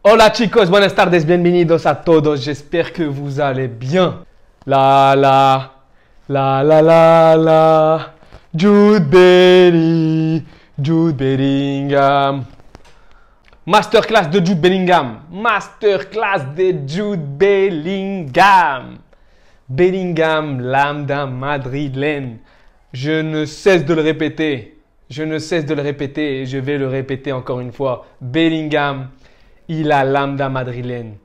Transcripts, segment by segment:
Hola chicos, buenas tardes, bienvenidos a todos. J'espère que vous allez bien. La. Jude Bellingham. Masterclass de Jude Bellingham. Masterclass de Jude Bellingham. Bellingham, l'âme d'un madrilène. Je ne cesse de le répéter. Je ne cesse de le répéter et je vais le répéter encore une fois. Bellingham, il a l'âme d'un madrilène.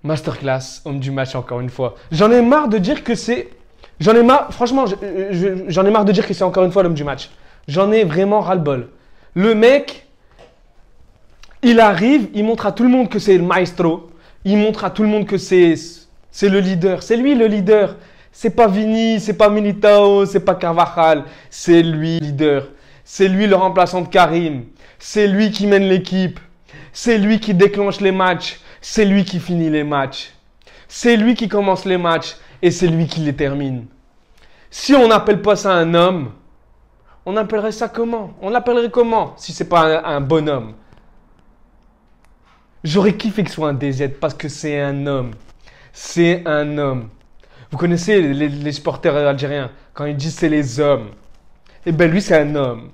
Masterclass, homme du match encore une fois. J'en ai marre de dire que c'est... J'en ai marre, franchement, j'en ai marre de dire que c'est encore une fois l'homme du match. J'en ai vraiment ras-le-bol. Le mec, il arrive, il montre à tout le monde que c'est le maestro. Il montre à tout le monde que c'est le leader. C'est lui le leader. C'est pas Vini, c'est pas Militao, c'est pas Carvajal. C'est lui le leader. C'est lui le remplaçant de Karim. C'est lui qui mène l'équipe. C'est lui qui déclenche les matchs. C'est lui qui finit les matchs. C'est lui qui commence les matchs et c'est lui qui les termine. Si on n'appelle pas ça un homme, on appellerait ça comment? On l'appellerait comment si c'est pas un bonhomme? J'aurais kiffé que ce soit un DZ parce que c'est un homme. C'est un homme. Vous connaissez les supporters algériens, quand ils disent c'est les hommes. Eh bien lui c'est un homme.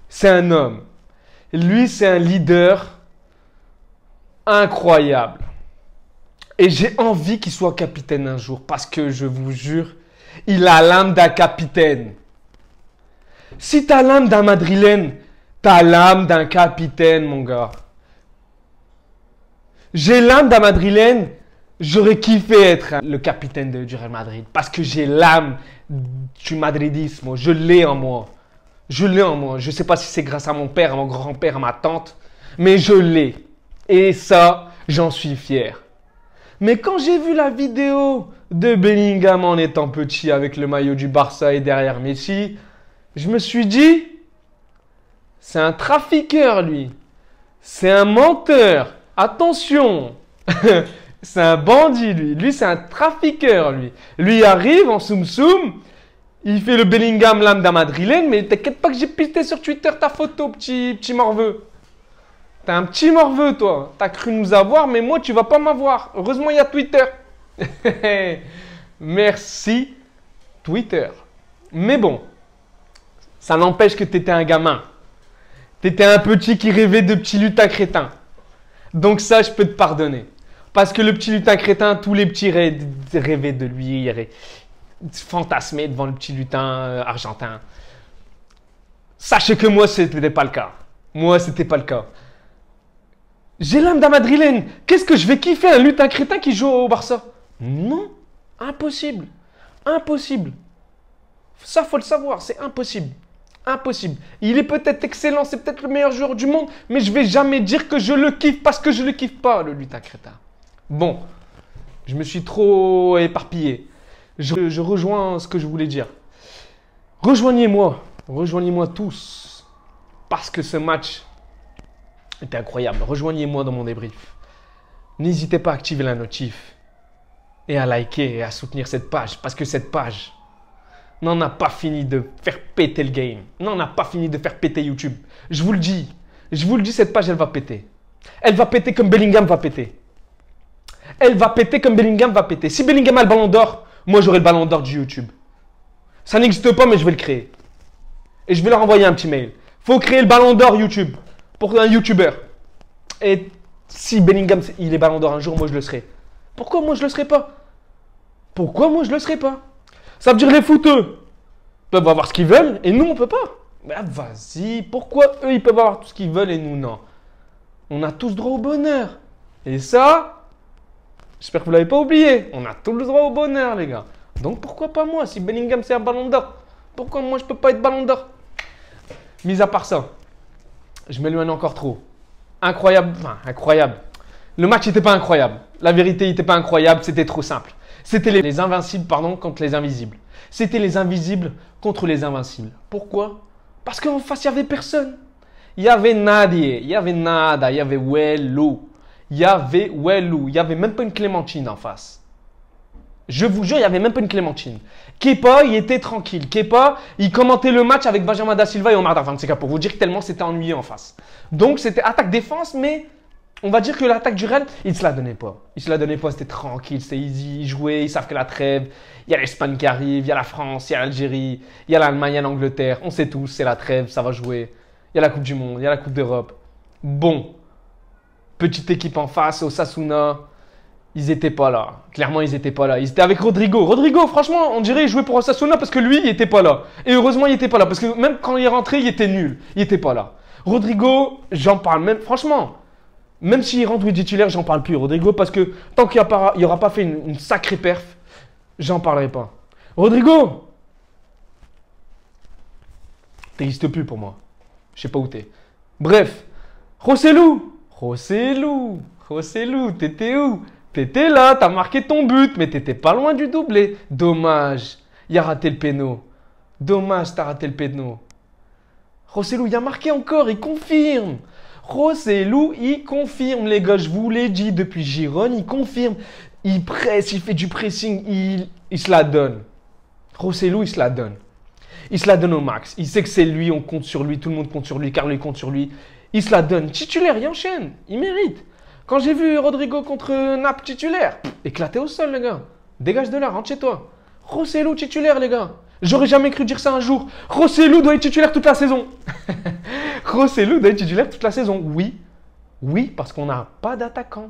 C'est un homme. Lui c'est un leader incroyable. Et j'ai envie qu'il soit capitaine un jour parce que je vous jure, il a l'âme d'un capitaine. Si tu as l'âme d'un madrilène, tu as l'âme d'un capitaine mon gars. J'ai l'âme d'un madrilène, j'aurais kiffé être le capitaine du Real Madrid parce que j'ai l'âme du madridisme, je l'ai en moi. Je l'ai en moi. Je ne sais pas si c'est grâce à mon père, à mon grand-père, à ma tante, mais je l'ai. Et ça, j'en suis fier. Mais quand j'ai vu la vidéo de Bellingham en étant petit avec le maillot du Barça et derrière Messi, je me suis dit, c'est un trafiqueur lui. C'est un menteur. Attention. C'est un bandit lui. Lui, c'est un trafiqueur lui. Lui arrive en soum-soum. Il fait le Bellingham l'âme d'un madrilène, mais t'inquiète pas que j'ai pisté sur Twitter ta photo, petit morveux. T'es un petit morveux, toi. T'as cru nous avoir, mais moi, tu vas pas m'avoir. Heureusement, il y a Twitter. Merci, Twitter. Mais bon, ça n'empêche que t'étais un gamin. T'étais un petit qui rêvait de petit lutin crétin. Donc ça, je peux te pardonner. Parce que le petit lutin crétin, tous les petits rêvaient de lui. Fantasmer devant le petit lutin argentin. Sachez que moi, c'était pas le cas. Moi, c'était pas le cas. J'ai l'âme d'un madrilène. Qu'est-ce que je vais kiffer un lutin crétin qui joue au Barça? Non, impossible. Impossible. Ça, faut le savoir, c'est impossible. Impossible. Il est peut-être excellent, c'est peut-être le meilleur joueur du monde, mais je vais jamais dire que je le kiffe parce que je le kiffe pas, le lutin crétin. Bon, je me suis trop éparpillé. Je rejoins ce que je voulais dire. Rejoignez-moi tous, parce que ce match était incroyable. Rejoignez-moi dans mon débrief. N'hésitez pas à activer la notif et à liker et à soutenir cette page, parce que cette page n'en a pas fini de faire péter le game. N'en a pas fini de faire péter YouTube. Je vous le dis, cette page, elle va péter. Elle va péter comme Bellingham va péter. Elle va péter comme Bellingham va péter. Si Bellingham a le ballon d'or, moi, j'aurai le ballon d'or du YouTube. Ça n'existe pas, mais je vais le créer. Et je vais leur envoyer un petit mail. Faut créer le ballon d'or YouTube pour un YouTuber. Et si Bellingham, il est ballon d'or un jour, moi, je le serai. Pourquoi moi, je le serai pas? Pourquoi moi, je le serai pas? Ça veut dire les footeux peuvent avoir ce qu'ils veulent et nous, on peut pas. Mais vas-y, pourquoi eux, ils peuvent avoir tout ce qu'ils veulent et nous, non? On a tous droit au bonheur. Et ça... J'espère que vous ne l'avez pas oublié. On a tout le droit au bonheur, les gars. Donc, pourquoi pas moi? Si Bellingham, c'est un ballon d'or, pourquoi moi, je ne peux pas être ballon d'or? Mis à part ça, je m'éloigne encore trop. Incroyable. Enfin, incroyable. Le match n'était pas incroyable. La vérité, il n'était pas incroyable. C'était trop simple. C'était les invincibles, contre les invisibles. C'était les invisibles contre les invincibles. Pourquoi? Parce qu'en face, il n'y avait personne. Il y avait nadie. Il y avait nada. Il y avait Wello. Il y avait Wello, il n'y avait même pas une Clémentine en face. Je vous jure, il n'y avait même pas une Clémentine. Kepa, il était tranquille. Kepa, il commentait le match avec Benjamin Da Silva et Omar Da Fonseca pour vous dire que tellement c'était ennuyé en face. Donc c'était attaque-défense, mais On va dire que l'attaque du Real, il ne se la donnait pas. Il se la donnait pas, c'était tranquille, c'était easy. Ils jouaient, ils savent que la trêve, il y a l'Espagne qui arrive, il y a la France, il y a l'Algérie, il y a l'Allemagne, il y a l'Angleterre. On sait tous, c'est la trêve, ça va jouer. Il y a la Coupe du Monde, il y a la Coupe d'Europe. Bon, petite équipe en face, Osasuna, ils n'étaient pas là. Clairement, ils n'étaient pas là. Ils étaient avec Rodrigo. Rodrigo, franchement, on dirait qu'il jouait pour Osasuna parce que lui, il n'était pas là. Et heureusement, il n'était pas là parce que même quand il est rentré, il était nul. Il n'était pas là. Rodrigo, j'en parle même, franchement. Même s'il rentre ou titulaire, j'en parle plus, Rodrigo, parce que tant qu'il n'y aura pas fait une sacrée perf, j'en parlerai pas. Rodrigo, t'existes plus pour moi. Je sais pas où t'es. Bref, Rossellou, t'étais où? T'étais là, t'as marqué ton but, mais t'étais pas loin du doublé. Dommage, il a raté le péno. Dommage, t'as raté le péno. Rossellou, il a marqué encore, il confirme. Rossellou, il confirme, les gars, je vous l'ai dit depuis Gironne, il confirme. Il presse, il fait du pressing, il se la donne. Rossellou, il se la donne. Il se la donne au max. Il sait que c'est lui, on compte sur lui, tout le monde compte sur lui, Carlo compte sur lui. Il se la donne. Titulaire, il enchaîne, il mérite. Quand j'ai vu Rodrigo contre Naples titulaire, éclaté au sol, les gars. Dégage de là, rentre chez toi. Rossellou titulaire, les gars. J'aurais jamais cru dire ça un jour. Rossellou doit être titulaire toute la saison. Rossellou doit être titulaire toute la saison. Oui, oui, parce qu'on n'a pas d'attaquant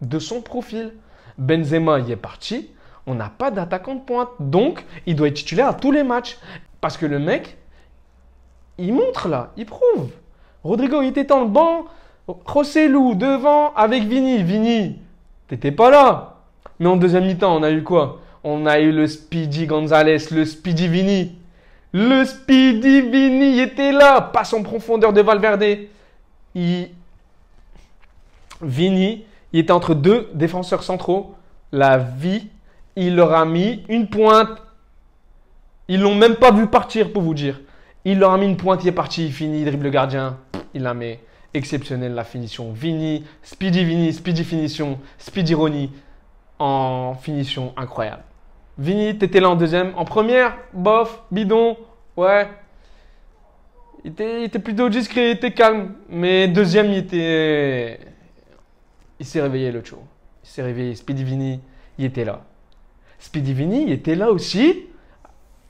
de son profil. Benzema y est parti. On n'a pas d'attaquant de pointe. Donc, il doit être titulaire à tous les matchs. Parce que le mec, il montre là, il prouve. Rodrigo, il était dans le banc. Rossellou devant avec Vini. Vini, t'étais pas là. Mais en deuxième mi-temps, on a eu quoi? On a eu le Speedy Gonzalez, le Speedy Vini. Le Speedy Vini était là. Passe en profondeur de Valverde. Vini, il était entre deux défenseurs centraux. La vie, il leur a mis une pointe. Ils l'ont même pas vu partir pour vous dire. Il leur a mis une pointe, il est parti, il finit, il dribble le gardien. Il la met. Exceptionnel la finition. Vini, Speedy finition, Speedy Roni en finition incroyable. Vini, t'étais là en deuxième. En première, bof, bidon, ouais. Il était plutôt discret, il était calme. Mais deuxième, il s'est réveillé le show. Il s'est réveillé. Speedy Vini, il était là. Speedy Vini, il était là aussi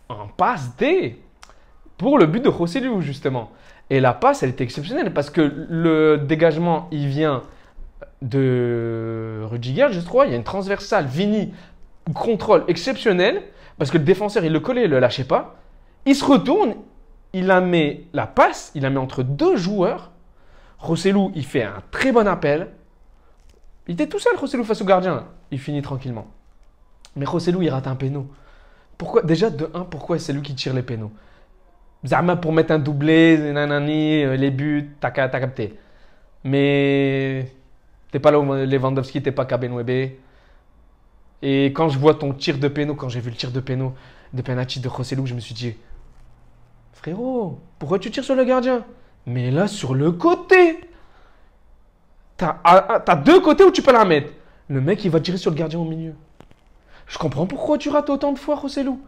en passe D pour le but de Rossellou, justement. Et la passe, elle était exceptionnelle parce que le dégagement, il vient de Rudiger, je crois. Il y a une transversale. Vini, contrôle exceptionnel parce que le défenseur, il le collait, il ne le lâchait pas. Il se retourne, il la met la passe, il la met entre deux joueurs. Rossellou, il fait un très bon appel. Il était tout seul, Rossellou, face au gardien. Il finit tranquillement. Mais Rossellou, il rate un péno. Pourquoi? Déjà, de 1, pourquoi c'est lui qui tire les pénaux? Zama pour mettre un doublé, nanani, les buts, t'as capté. Mais t'es pas là où Lewandowski, t'es pas Kabenwebe. Et quand je vois ton tir de péno, quand j'ai vu le tir de péno de penalty de Rossellou, je me suis dit, frérot, pourquoi tu tires sur le gardien? Mais là, sur le côté, t'as deux côtés où tu peux la mettre. Le mec, il va tirer sur le gardien au milieu. Je comprends pourquoi tu rates autant de fois, Rossellou.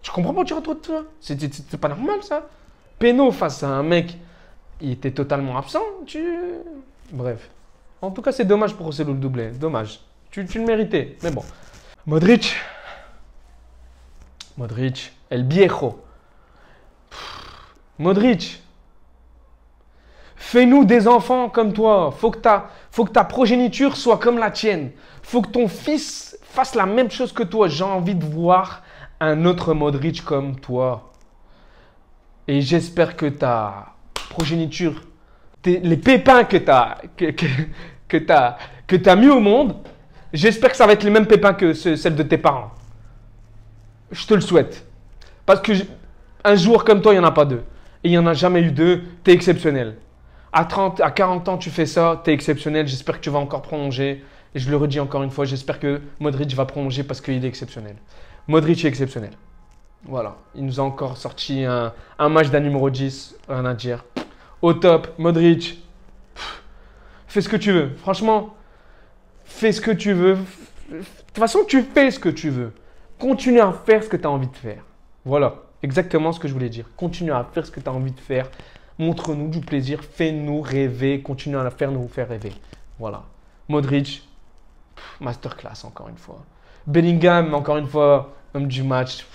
Je comprends pas, tu rates autant de fois. C'est pas normal, ça. Péno face à un mec, il était totalement absent. Bref. En tout cas, c'est dommage pour Rossellou le doublé. Dommage. Tu le méritais. Mais bon. Modric, El Viejo. Modric. Fais-nous des enfants comme toi. Faut que ta progéniture soit comme la tienne. Faut que ton fils fasse la même chose que toi. J'ai envie de voir un autre Modric comme toi. Et j'espère que ta progéniture, les pépins que t'as mis au monde, j'espère que ça va être les mêmes pépins que celles de tes parents. Je te le souhaite. Parce que un joueur comme toi, il n'y en a pas deux. Et il n'y en a jamais eu deux. Tu es exceptionnel. À 40 ans, tu fais ça, tu es exceptionnel. J'espère que tu vas encore prolonger. Et je le redis encore une fois, j'espère que Modric va prolonger parce qu'il est exceptionnel. Modric est exceptionnel. Voilà. Il nous a encore sorti un match d'un numéro 10. Rien à dire. Au top. Modric. Fais ce que tu veux. Franchement, fais ce que tu veux. De toute façon, tu fais ce que tu veux. Continue à faire ce que tu as envie de faire. Voilà. Exactement ce que je voulais dire. Continue à faire ce que tu as envie de faire. Montre-nous du plaisir, fais-nous rêver, continue à nous faire rêver. Voilà. Modric, masterclass encore une fois. Bellingham, encore une fois, homme du match.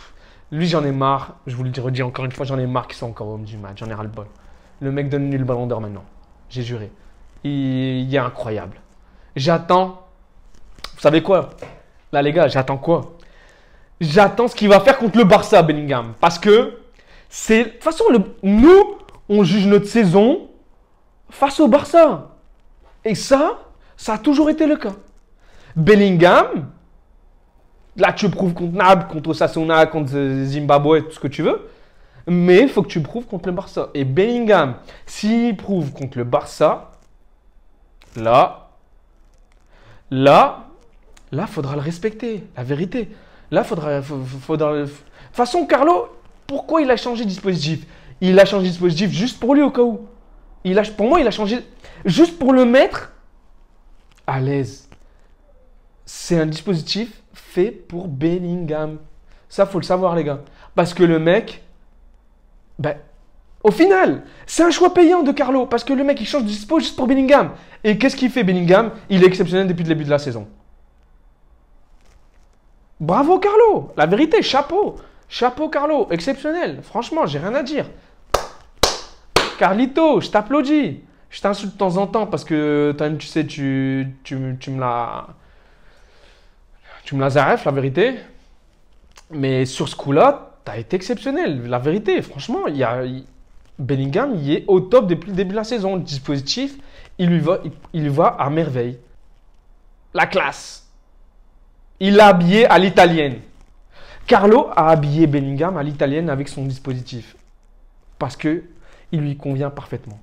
Lui, j'en ai marre. Je vous le redis encore une fois, j'en ai marre qu'il soit encore homme du match. J'en ai ras le bol. Le mec donne-lui le ballon d'or maintenant. J'ai juré. Il est incroyable. J'attends. Vous savez quoi? Là, les gars, j'attends quoi? J'attends ce qu'il va faire contre le Barça, Bellingham. Parce que c'est. De toute façon, nous, on juge notre saison face au Barça. Et ça a toujours été le cas. Bellingham, là, tu prouves contre Naples, contre Osasuna, contre Zimbabwe, tout ce que tu veux. Mais il faut que tu prouves contre le Barça. Et Bellingham, s'il prouve contre le Barça, là, faudra le respecter, la vérité. Là, faudra. De toute façon, Carlo, pourquoi il a changé de dispositif? Il a changé de dispositif juste pour lui au cas où. Pour moi, il a changé juste pour le mettre à l'aise. C'est un dispositif fait pour Bellingham. Ça, faut le savoir, les gars. Parce que le mec, ben, au final, c'est un choix payant de Carlo. Parce que le mec, il change de dispo juste pour Bellingham. Et qu'est-ce qu'il fait, Bellingham? Il est exceptionnel depuis le début de la saison. Bravo, Carlo. La vérité, chapeau. Chapeau, Carlo. Exceptionnel. Franchement, j'ai rien à dire. Carlito, je t'applaudis. Je t'insulte de temps en temps parce que toi-même, tu sais, tu me l'as. Tu me l'as zaref, la vérité. Mais sur ce coup-là, tu as été exceptionnel. La vérité, franchement, Bellingham, il est au top depuis le début de la saison. Le dispositif, il lui va à merveille. La classe. Il l'a habillé à l'italienne. Carlo a habillé Bellingham à l'italienne avec son dispositif. Parce que il lui convient parfaitement.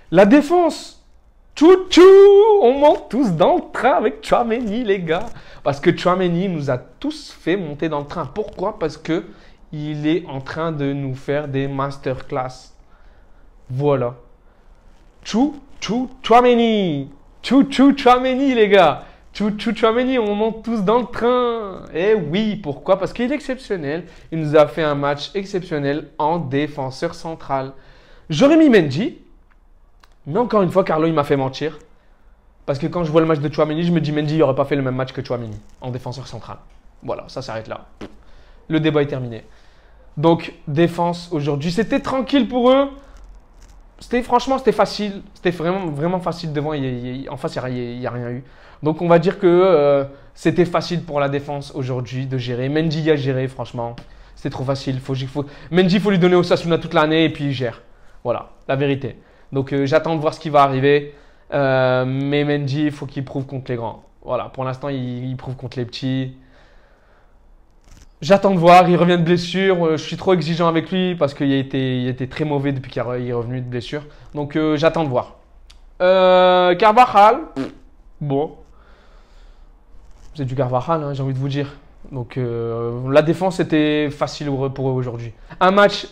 La défense. Tchou-tchou, on monte tous dans le train avec Tchouaméni, les gars. Parce que Tchouaméni nous a tous fait monter dans le train. Pourquoi? Parce que il est en train de nous faire des masterclass. Voilà. Tchouaméni. Tchouaméni, les gars. Tchouaméni, on monte tous dans le train. Eh oui, pourquoi? Parce qu'il est exceptionnel. Il nous a fait un match exceptionnel en défenseur central. J'aurais mis Mendy. Mais encore une fois, Carlo, il m'a fait mentir. Parce que quand je vois le match de Tchouaméni, je me dis Mendy n'aurait pas fait le même match que Tchouaméni en défenseur central. Voilà, ça s'arrête là. Le débat est terminé. Donc, défense aujourd'hui, c'était tranquille pour eux. Franchement, c'était facile. C'était vraiment facile devant. En face, il n'y a rien eu. Donc, on va dire que c'était facile pour la défense aujourd'hui de gérer. Mendy a géré, franchement. C'était trop facile. Mendy, il faut lui donner au Sasuna toute l'année et puis il gère. Voilà, la vérité. Donc, j'attends de voir ce qui va arriver. Mais Mendy, il faut qu'il prouve contre les grands. Voilà, pour l'instant, il prouve contre les petits. J'attends de voir. Il revient de blessure. Je suis trop exigeant avec lui parce qu'il était très mauvais depuis qu'il est revenu de blessure. Donc, j'attends de voir. Carvajal, bon. C'est du Carvajal, hein, j'ai envie de vous dire. Donc, la défense était facile pour eux aujourd'hui. Un match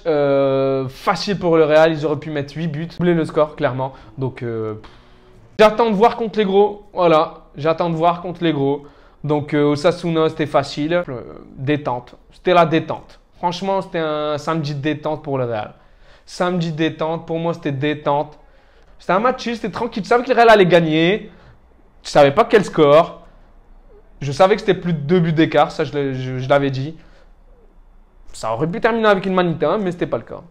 facile pour le Real. Ils auraient pu mettre 8 buts. Doubler le score, clairement. Donc, j'attends de voir contre les gros. Voilà, j'attends de voir contre les gros. Donc, Osasuna, c'était facile. Détente. C'était la détente. Franchement, c'était un samedi de détente pour le Real. Samedi de détente, pour moi, c'était détente. C'était un match chill, c'était tranquille. Tu savais que le Real allait gagner. Tu savais pas quel score. Je savais que c'était plus de 2 buts d'écart, ça je l'avais dit. Ça aurait pu terminer avec une manita, mais ce n'était pas le cas.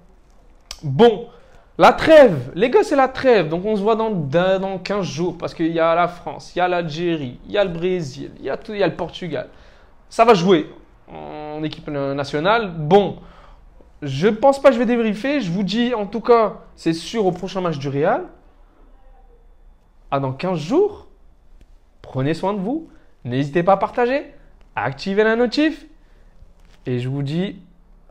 Bon, la trêve. Les gars, c'est la trêve. Donc, on se voit dans 15 jours parce qu'il y a la France, il y a l'Algérie, il y a le Brésil, il y a le Portugal. Ça va jouer en équipe nationale. Bon, je pense pas que je vais débriefer. Je vous dis, en tout cas, c'est sûr au prochain match du Real. Dans 15 jours. Prenez soin de vous. N'hésitez pas à partager, à activer la notif. Et je vous dis,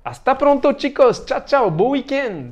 hasta pronto chicos. Ciao, ciao, bon week-end.